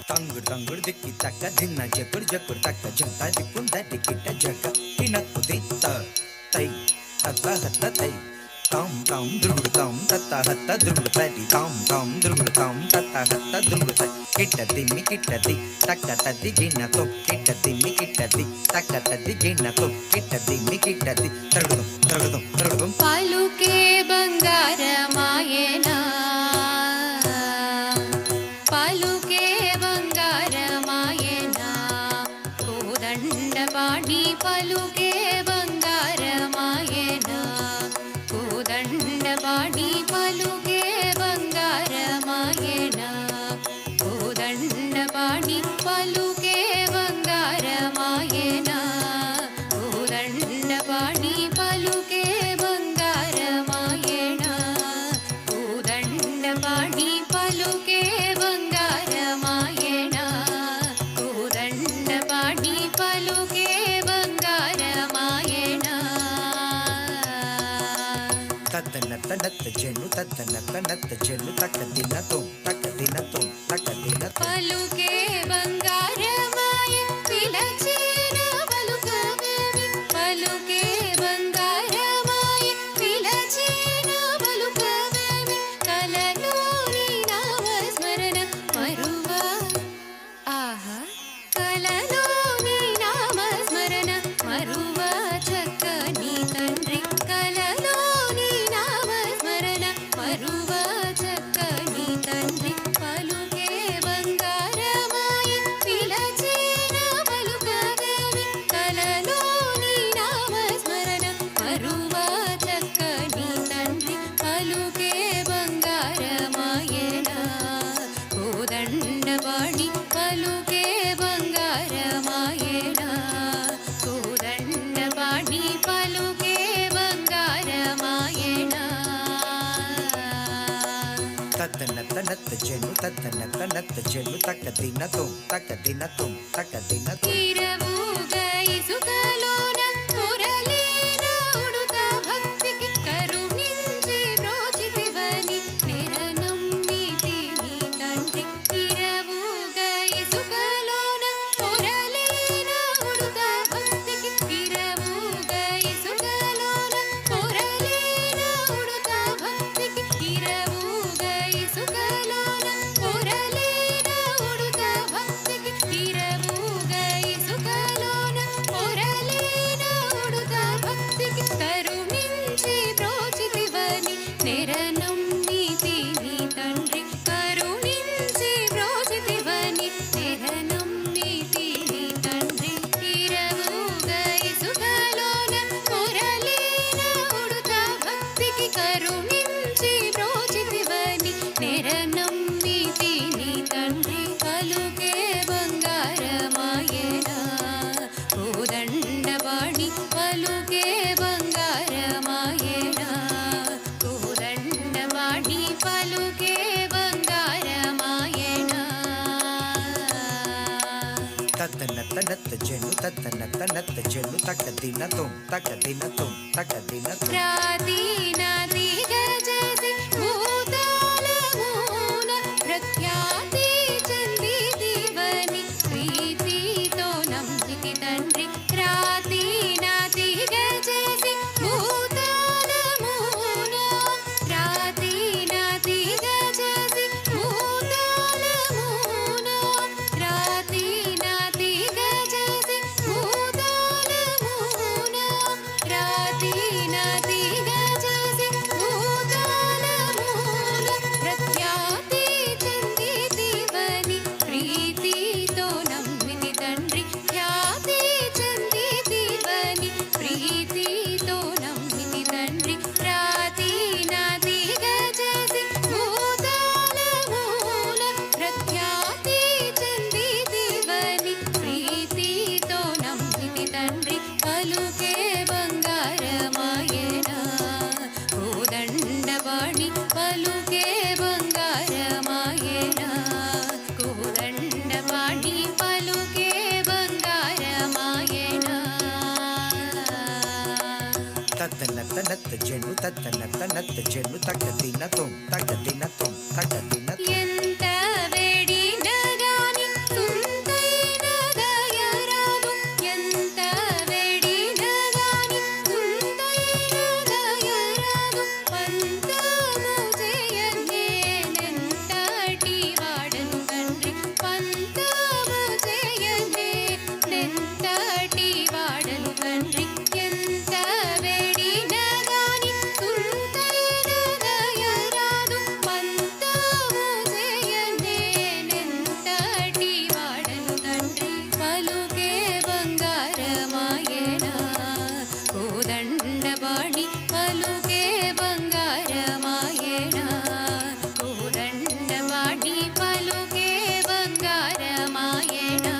ತಂಗುಡು ತಂಗುಡು ದಿಕ್ಕಿ ತಕ್ಕ ದಿನ ಜಕುಡು ಜಕುಡು ತಕ್ಕ ಜಂತ ದಿಕ್ಕುಂದ ದಿಕ್ಕಿಟ್ಟ ಜಗ ತಿನಕ್ಕು ದಿತ್ತ ತೈ ಹತ್ತ ಹತ್ತ ತೈ ತಾಂ ತಾಂ ದುರ್ಗುಡು ತಾಂ ತತ್ತ ಹತ್ತ ದುರ್ಗುಡು ತಡಿ ತಾಂ ತಾಂ ದುರ್ಗುಡು ತಾಂ ತತ್ತ ಹತ್ತ ದುರ್ಗುಡು ತೈ ಕಿಟ್ಟ ತಿಮ್ಮಿ ಕಿಟ್ಟದಿ ತಕ್ಕ ತದ್ದಿ ಗಿಣ್ಣ ತೊ ಕಿಟ್ಟ ತಿಮ್ಮಿ ಕಿಟ್ಟದಿ ತಕ್ಕ ತದ್ದಿ ಗಿಣ್ಣ ತೊ ಕಿಟ್ಟ ತಿಮ್ಮಿ ಕಿಟ್ಟದಿ ತರಗದು ತರಗದು ತರಗದು ಪಲುಕೆ ಬಂಗಾರ ಮಾಯನ ಪಲುಕೆ ಬಂಗಾರ ಮಾಯನ ಕೋದಂಡ ಪಾಡಿ ಪಲುಕೆ ಬಂಗಾರ ಮಾಯನ ಕೋದಂಡ ಪಾಡಿ ಪಲುಕೆ ಬಂಗಾರ ಮಾಯನ ಕೋದಂಡ ಪಾಡಿ ಪಲುಕೆ ಬಂಗಾರ ಮಾಯನ ಕೋದಂಡ ಪಾಡಿ ಪಲುಕೆ ಬಂಗಾರ ಮಾಯಣ ಕೋದಂಡ ಪಾಡಿ ಪಲುಕೆ ಬಂಗಾರ ಮಾಯಣ ಕೋದಂಡ ಪಾಡಿ ಪಲುಕೆ ಬಂಗಾರ ಮಾಯಣ ತತ್ತನ ತನತ್ತ ಜೆನ್ನು ತತ್ತನ ತನತ್ತ ಜೆನ್ನು ತಕ್ಕ ದಿನ ತೋಂ ತಕ್ಕ ದಿನ ತೋಂ ತಕ್ಕ ದಿನ ಪಲುಕೆ ಬಂಗಾರ ಮಾಯ ವಿಲಚೇನ ಬಲುಕವೇವಿ ಪಲುಕೆ ಬಂಗಾರ ಮಾಯ ವಿಲಚೇನ ಬಲುಕವೇವಿ ಕಲನೂರಿ ನಾಮ ಸ್ಮರಣ ಮರುವ ಆಹಾ ಕಲನೂರಿ ನಾಮ ಸ್ಮರಣ ಮರುವ ಚಕ್ಕನಿ ತಂಡ್ರಿ ಕಲನೂರಿ ನಾಮ ಸ್ಮರಣ ಮರುವ ಚಕ್ಕನಿ ತಂಡ್ರಿ ಪಲುಕೆ ಬಂಗಾರ ಮಾಯ ವಿಲಚೇನ ಬಲುಕವೇವಿ ಕಲನೂರಿ ನಾಮ ಸ್ಮರಣ ಮರುವ ಚಕ್ಕನಿ ತಂಡ್ರಿ ಪಲುಕೆ ಬಂಗಾರ ಮಾಯನ ಕೋದಂಡ ಬಾಡಿ ಪಲುಕೆ ಬಂಗಾರ ಮಾಯನ ಕೋದಂಡ ಬಾಡಿ ಪಲುಕೆ ಬಂಗಾರ ಮಾಯನ ತತ್ತನ ತನತ್ತ ಜೆನ್ನು ತತ್ತನ ತನತ್ತ ಜೆನ್ನು ತಕ್ಕ ದಿನ ತೋಂ ತಕ್ಕ ದಿನ ತೋಂ ತಕ್ಕ ದಿನ ತೋಂ ಇರವೂಗೈಸುಗಲೋನ ಮುರಳೀನ ಉಡುತ ಭಕ್ತಿಗೆ ಕರುಣಿಂಚಿ ಪ್ರೋಚಿತಿವನಿ ನಿರನಂಬಿತಿ ನೀ ತಂದೆ ಇರವೂಗೈಸುಗಲೋನ ಮುರಳೀನ ಉಡುತ ಭಕ್ತಿಗೆ ಇರವೂಗೈಸುಗಲೋನ ಮುರಳೀನ ಉಡುತ ಭಕ್ತಿಗೆ ಇರವೂಗೈಸುಗಲೋನ ಮುರಳೀನ ಉಡುತ ಭಕ್ತಿಗೆ ಇರವೂಗೈಸುಗಲೋನ ಮುರಳೀನ ಉಡುತ ಭಕ್ತಿಗೆ ಕರುಣಿಂಚಿ ಪ್ರೋಚಿತಿವನಿ ನಿರನಂಬಿತಿ ನೀ ತಂಡ್ರಿ ಕರುಣಿಂಚಿ ಪ್ರೋಚಿತಿವನಿ ನಿರನಂಬಿತಿ ನೀ ತಂಡ್ರಿ ಇರವೂಗೈಸುಗಲೋನ ಮುರಳೀನ ಉಡುತ ಭಕ್ತಿಗೆ ಕರುಣಿಂಚಿ ಪ್ರೋಚಿತಿವನಿ ನಿರನಂಬಿತಿ ನೀ ತಂಡ್ರಿ ಪಲುಕೆ ಬಂಗಾರ ಮಾಯನ ಕೋದಂಡ ಬಾಡಿ ಪಲುಕೆ ಬಂಗಾರ ಮಾಯನ ಕೋದಂಡ ಬಾಡಿ ಪಲುಕೆ ಬಂಗಾರ ಮಾಯನ ತತ್ತನ ತನತ್ತ ಜೆನ್ನು ತತ್ತನ ತನತ್ತ ಜೆನ್ನು ತಕ್ಕ ದಿನ ತೋಂ ತಕ್ಕ ದಿನ ತೋಂ ತಕ್ಕ ದಿನ ತೋಂ ಪ್ರಾದೀನಾದಿಗ ಜೈಸಿ ಭೂತಾಲ ಮೂಲ ಪ್ರಖ್ಯಾತಿ ಚಂದಿದಿವನಿ ಪ್ರೀತಿತೋ ನಂಬಿಕೆ ತಂಡ್ರಿ ಪ್ರಾದೀನಾದಿಗ ಜೈಸಿ ಭೂತಾಲ ಮೂಲ ಪ್ರಾದೀನಾದಿಗ ಜೈಸಿ ಭೂತಾಲ ಮೂಲ ಪ್ರಾದೀನಾದಿಗ ಜೈಸಿ ಭೂತಾಲ ಮೂಲ ಪ್ರಾದೀನಾದಿಗ ಜೈಸಿ ಭೂತಾಲ ಮೂಲ ಪ್ರಖ್ಯಾತಿ ಚಂದಿದಿವನಿ ಪ್ರೀತಿತೋ ನಂಬಿಕೆ ತಂಡ್ರಿ ಖ್ಯಾತಿ ಚಂದಿದಿವನಿ ಪ್ರೀತಿತೋ ನಂಬಿಕೆ ತಂಡ್ರಿ ಪ್ರಾದೀನಾದಿಗ ಜೈಸಿ ಭೂತಾಲ ಮೂಲ ಪ್ರಖ್ಯಾತಿ ಚಂದಿದಿವನಿ ಪ್ರೀತಿತೋ ನಂಬಿಕೆ ತಂಡ್ರಿ ಪಲುಕೆ ಬಂಗಾರ ಮಾಯನ ಕೋದಂಡ ಬಾಡಿ ಪಲುಕೆ ಬಂಗಾರ ಮಾಯನ నత్త జను తత్త నత్త జను తక్క తిన తుం తక్క తిన తుం తక్క తిన తుం. ఎంత వేడినగాని సుందైన దయరాదు ఎంత వేడినగాని సుందైన దయరాదు పంతము చేయనేనెంతటి వాడను తండ్రి పంతము చేయనేనెంతటి వాడను తండ్రి ఎంత వేడినగాని సుందైన దయరాదు పంతము చేయనేనెంతటి వాడను తండ్రి పలుకే బంగారమాయనా కోదండబాణి పలుకే బంగారమాయనా కోదండబాణి పలుకే బంగారమాయనా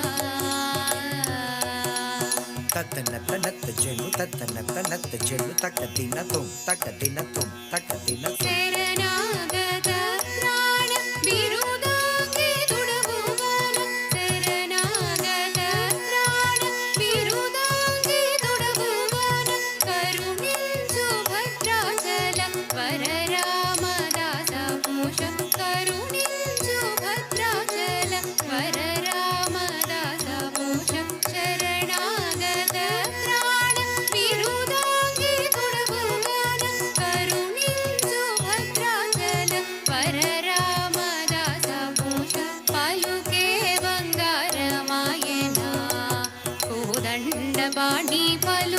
తత్త నత్త జను తత్త నత్త జను తక్క తిన తుం తక్క తిన తుం తక్క తిన తుం. శరణాగత ప్రాణ బిరుదాంగి తుడవుగాన శరణాగత ప్రాణ బిరుదాంగి తుడవుగాన కరుణించు భద్రాచల వరరామదాస భూష కరుణించు భద్రాచల వరరామదాస భూష శరణాగత ప్రాణ బిరుదాంగి తుడవుగాన కరుణించు భద్రాచల వరరామదాస భూష పలుకే బంగారమాయనా కోదండబాణి పలు